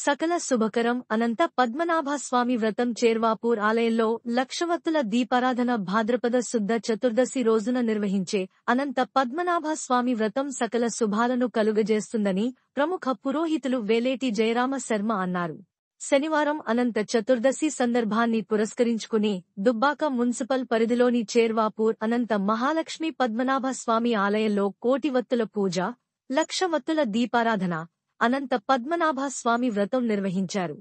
సకల శుభకరం అనంత పద్మనాభస్వామి వ్రతం చేర్వాపూర్ ఆలయంలో లక్షవత్తుల దీపారాధన భాద్రపద శుద్ధ చతుర్దశి రోజున నిర్వహించే అనంత పద్మనాభస్వామి వ్రతం సకల శుభాలను కలుగజేస్తుందని ప్రముఖ పురోహితులు వేలేటి జయరామ శర్మ అన్నారు. శనివారం అనంత చతుర్దశి సందర్భాన్ని పురస్కరించుకుని దుబ్బాక మున్సిపల్ పరిధిలోని చేర్వాపూర్ అనంత మహాలక్ష్మి పద్మనాభస్వామి ఆలయంలో కోటివత్తుల పూజ, లక్షవత్తుల దీపారాధన, అనంత పద్మనాభ స్వామి వ్రతం నిర్వహించారు.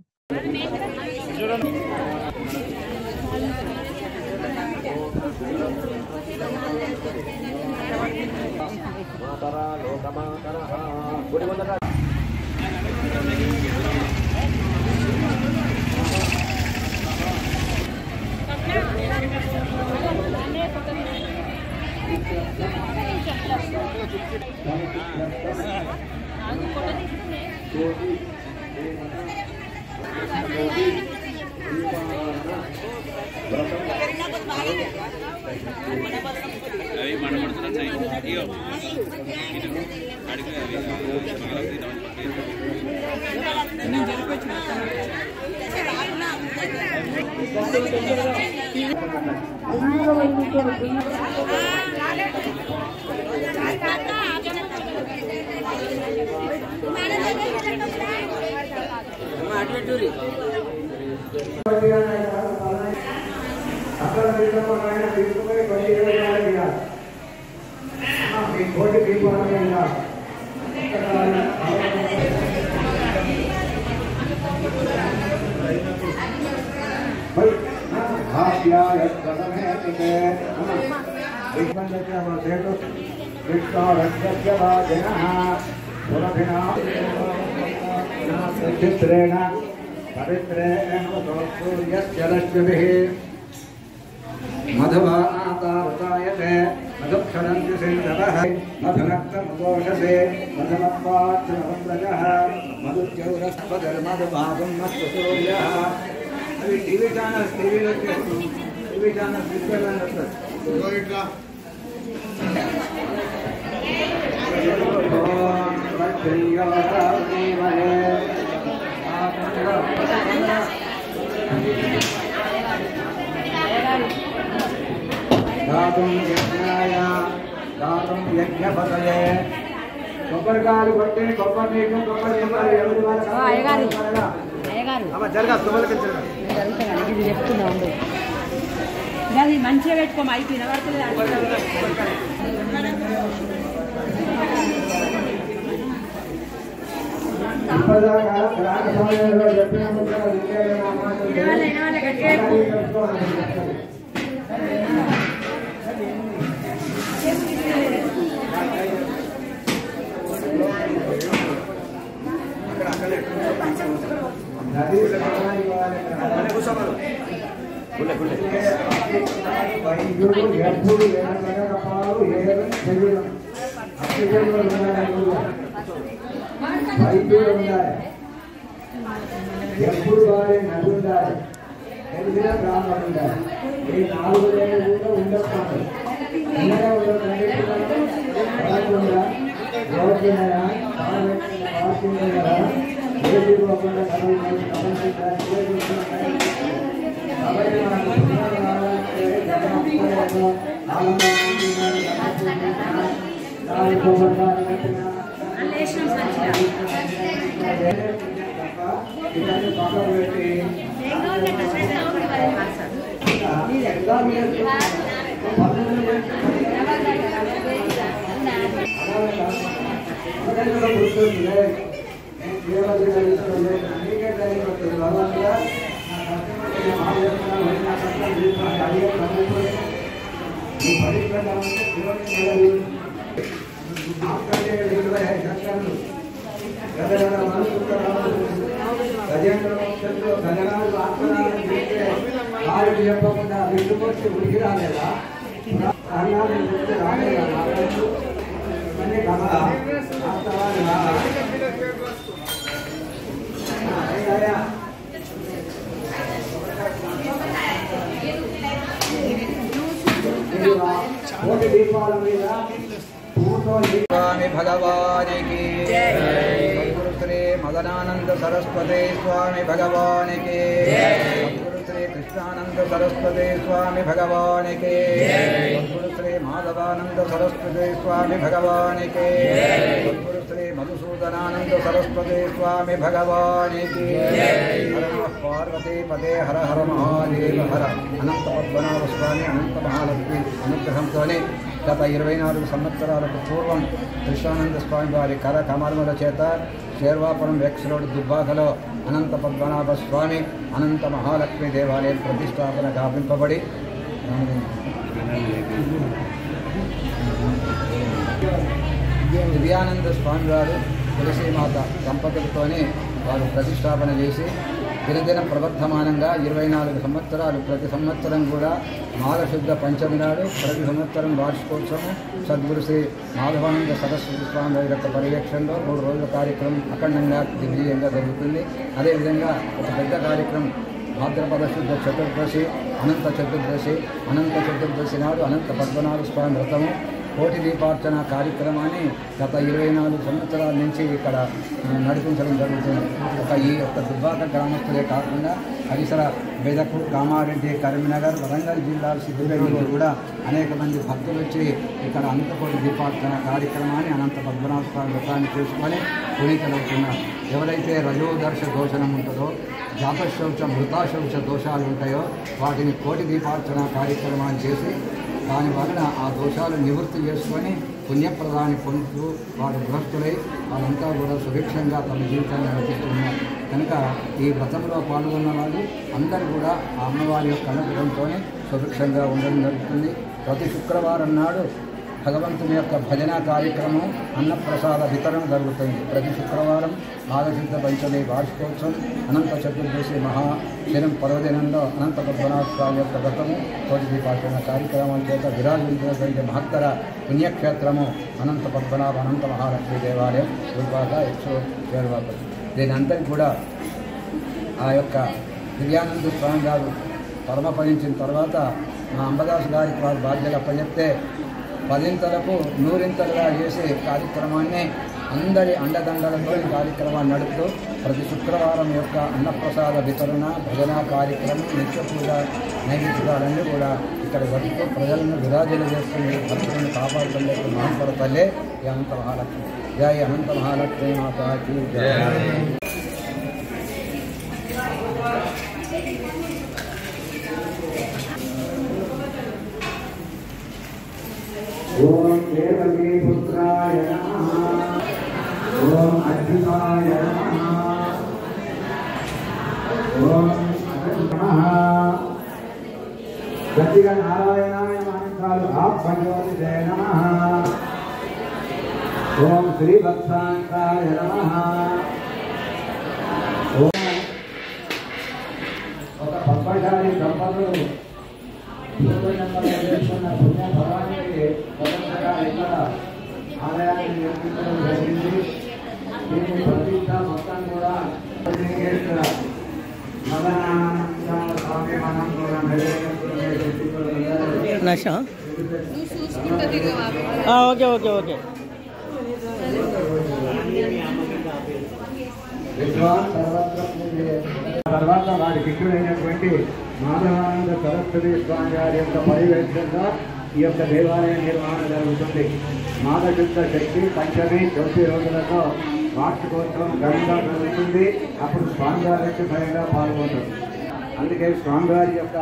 मधुवातारतायते मधुक्षरन्ति सिन्धवः मधुनक्तमदोषसे मधुमत्पात्रमप्रजः मधुच्यौरस्पदर्मधुभागं मत्सूर्यः टीवी चैनल दातुं यज्ञाय दातुं यज्ञपतये కొబ్బరికాయలు కొట్టి కొబ్బరి నీకు కొబ్బరి అయ్యగారు జరగా తుమ్మలకి ఇది చెప్తున్నాం అది మంచిగా పెట్టుకోమ అయిపోయిన ఎప్పుడు వారి నది ఉండాలి, తెలిసిన బ్రాహ్మణుడు ఉండాలి. ఈ 4 కూడా ఉండొస్తాను చెప్పకుండా విష్ణుమూర్తి ఉడికి రాలేదా దీపాల మీద భగవానికి मदनानंद सरस्वती स्वामी भगवान के सद्गुरु श्री कृष्णानंद सरस्वती स्वामी भगवान के सद्गुरु श्री माधवानंद सरस्वती स्वामी भगवान के सद्गुरु श्री मधुसूदनानंद सरस्वती स्वामी भगवान की हर नमः पार्वती पदे हर हर महादेव हर अनंत पद्मनाभ स्वामी अनंत महालक्ष्मी अनुग्रहंతో గత 24 సంవత్సరాలకు పూర్వం కృష్ణానంద స్వామి వారి కర కమలముల చేత శేర్వాపురం ఎక్స్ రోడ్ దుబ్బాకలో అనంత పద్మనాభ స్వామి అనంత మహాలక్ష్మి దేవాలయం ప్రతిష్టాపన గావింపబడి దివ్యానంద స్వామి వారు తులసీమాత దంపతులతోనే వారు ప్రతిష్టాపన చేసి దినదిన ప్రవర్ధమానంగా 24 సంవత్సరాలు ప్రతి సంవత్సరం కూడా మాఘశుద్ధ పంచమి నాడు ప్రతి సంవత్సరం వార్షికోత్సవం సద్గురు శ్రీ మాధవానంద సరస్వతి స్వామి వారి యొక్క పర్యవేక్షణలో 3 రోజుల కార్యక్రమం అఖండంగా దిగ్విజయంగా జరుగుతుంది. అదేవిధంగా ఒక పెద్ద కార్యక్రమం భాద్రపద శుద్ధ చతుర్దశి అనంత చతుర్దశి నాడు అనంత పద్మనాభ స్వామి వ్రతము కోటి దీపార్చన కార్యక్రమాన్ని గత 24 సంవత్సరాల నుంచి ఇక్కడ నడిపించడం జరుగుతుంది. ఈ యొక్క దుబ్బాక గ్రామస్తులే కాకుండా పరిసర బెదకూర్, కామారెడ్డి, కరీంనగర్, వరంగల్ జిల్లాల సిద్దిపేటలో కూడా అనేక మంది భక్తులు వచ్చి ఇక్కడ అనంత కోటి దీపార్చన కార్యక్రమాన్ని అనంత పద్మనాభ స్వామి వ్రతాన్ని చేసుకొని పునీతులవుతున్నారు. ఎవరైతే రజోదర్శ దోషణం ఉంటుందో, జాతశౌచ మృతాశౌచ దోషాలు ఉంటాయో వాటిని కోటి దీపార్చన కార్యక్రమాన్ని చేసి దాని వలన ఆ దోషాలు నివృత్తి చేసుకొని పుణ్యప్రదాన్ని పొందుతూ వారు గృహస్థులై వాళ్ళంతా కూడా సుభిక్షంగా తమ జీవితాన్ని నడిపిస్తున్నారు. కనుక ఈ వ్రతంలో పాల్గొన్న వాళ్ళు అందరూ కూడా ఆ అమ్మవారి యొక్క అనుగ్రహంతోనే సుభిక్షంగా ఉండడం జరుగుతుంది. ప్రతి శుక్రవారం నాడు భగవంతుని యొక్క భజన కార్యక్రమం అన్నప్రసాద వితరణ జరుగుతుంది. ప్రతి శుక్రవారం మాఘశుద్ధ పంచమి వార్షికోత్సవం అనంత చతుర్దశి మహాదినం పర్వదినంలో అనంత పద్మనాభ స్వామి యొక్క వ్రతము కోటి దీపార్చన కార్యక్రమాల చేత విరాజించినటువంటి మహత్తర పుణ్యక్షేత్రము అనంత పద్మనాభ అనంత మహాలక్ష్మి దేవాలయం దుబ్బాక ఎక్సో శేర్వాపురం. దీని అంతటి కూడా ఆ యొక్క దివ్యానంద స్వామి గారు పరమపదించిన తర్వాత మా అంబదాస్ గారికి వారి బాధ్యతలు అప్పచెప్తే 10ంతలకు 100ంతలుగా చేసే కార్యక్రమాన్ని అందరి అండదండలతో ఈ కార్యక్రమాన్ని నడుపుతూ ప్రతి శుక్రవారం యొక్క అన్నప్రసాద వితరణ, భజన కార్యక్రమం, నిత్య పూజ నైవేద్యాలన్నీ కూడా ఇక్కడ జరుపుతూ ప్రజలను విరాజులు చేస్తుంది. భక్తులను కాపాడుతుండే మహాపడతలే ఈ అనంత మహాలక్ష్మి. జై అనంత మహాలక్ష్మి మాతాకి జై. ओम देवकी पुत्राय नमः। ओम अच्युताय नमः। ओम नमः। गतिका नारायणाय महाकाल आप भगवती जय नमः। ओम श्री भक्तांकाय नमः। ओम ఒక పద్మశాలి దంపతులు పుణ్య ఫలానికి స్వతంత్రంగా ఇక్కడ ఆలయాన్ని నిర్మించడం జరిగింది. దీని ప్రతిష్ట మొత్తం కూడా స్వామి మనం కూడా ఓకే ఓకే ఓకే తర్వాత వారి శిష్యుడైనటువంటి మాధవానంద సరస్వతి స్వామి గారి యొక్క పర్యవేక్షణగా ఈ యొక్క దేవాలయ నిర్వహణ జరుగుతుంది. మాఘశుద్ధ శక్తి పంచమి 9 రోజులతో వార్షికోత్సవం ఘనంగా జరుగుతుంది. అప్పుడు స్వామివారికి స్వయంగా పాల్గొంటారు. అందుకే స్వామివారి యొక్క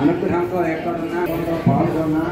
అనుగ్రహంతో ఎక్కడున్నా పాల్గొన్నా